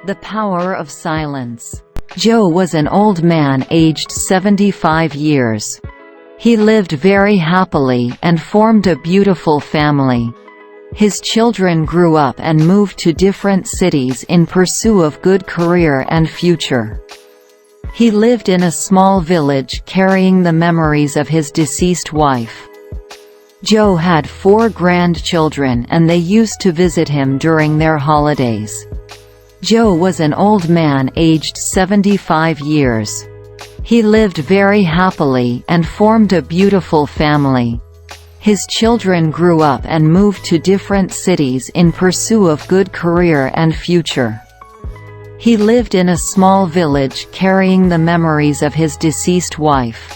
The power of silence. Joe was an old man aged 75 years. He lived very happily and formed a beautiful family. His children grew up and moved to different cities in pursuit of good career and future. He lived in a small village carrying the memories of his deceased wife. Joe had 4 grandchildren and they used to visit him during their holidays. Joe was an old man aged 75 years. He lived very happily and formed a beautiful family. His children grew up and moved to different cities in pursuit of good career and future. He lived in a small village carrying the memories of his deceased wife.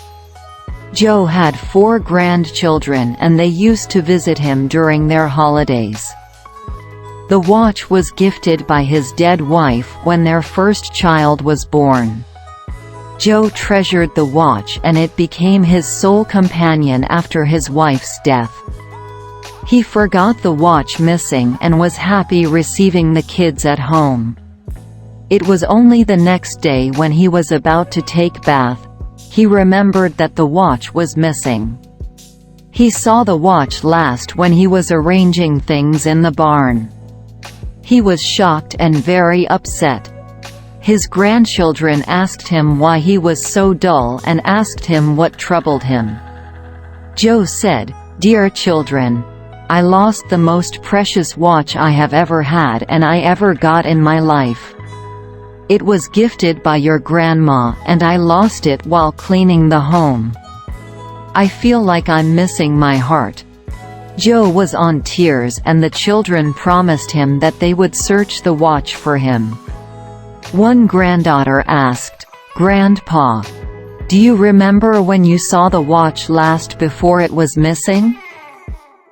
Joe had 4 grandchildren and they used to visit him during their holidays. The watch was gifted by his dead wife when their first child was born. Joe treasured the watch and it became his sole companion after his wife's death. He forgot the watch missing and was happy receiving the kids at home. It was only the next day when he was about to take bath, he remembered that the watch was missing. He saw the watch last when he was arranging things in the barn. He was shocked and very upset. His grandchildren asked him why he was so dull and asked him what troubled him. Joe said, "Dear children, I lost the most precious watch I have ever had and I ever got in my life. It was gifted by your grandma and I lost it while cleaning the home. I feel like I'm missing my heart." Joe was on tears and the children promised him that they would search the watch for him. One granddaughter asked, "Grandpa, do you remember when you saw the watch last before it was missing?"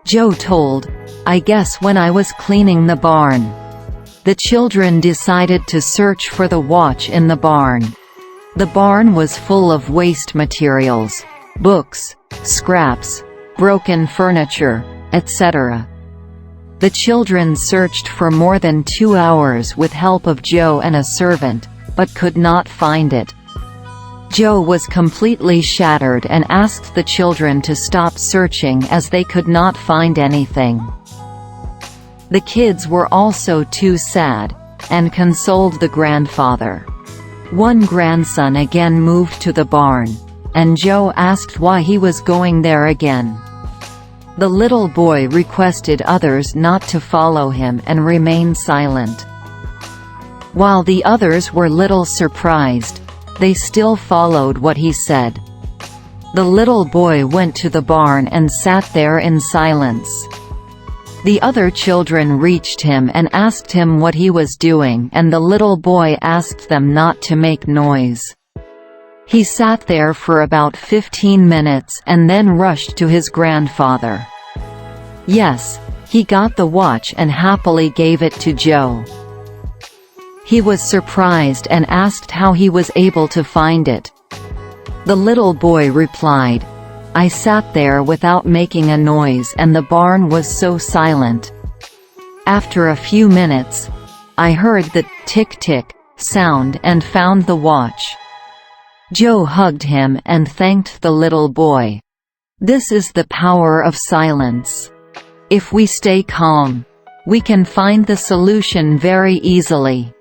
Joe told, "I guess when I was cleaning the barn." The children decided to search for the watch in the barn. The barn was full of waste materials, books, scraps, broken furniture, etc. The children searched for more than 2 hours with help of Joe and a servant, but could not find it. Joe was completely shattered and asked the children to stop searching as they could not find anything. The kids were also too sad, and consoled the grandfather. One grandson again moved to the barn, and Joe asked why he was going there again. The little boy requested others not to follow him and remain silent. While the others were little surprised, they still followed what he said. The little boy went to the barn and sat there in silence. The other children reached him and asked him what he was doing, and the little boy asked them not to make noise. He sat there for about 15 minutes and then rushed to his grandfather. Yes, he got the watch and happily gave it to Joe. He was surprised and asked how he was able to find it. The little boy replied, "I sat there without making a noise and the barn was so silent. After a few minutes, I heard the tick-tick sound and found the watch." Joe hugged him and thanked the little boy. This is the power of silence. If we stay calm, we can find the solution very easily.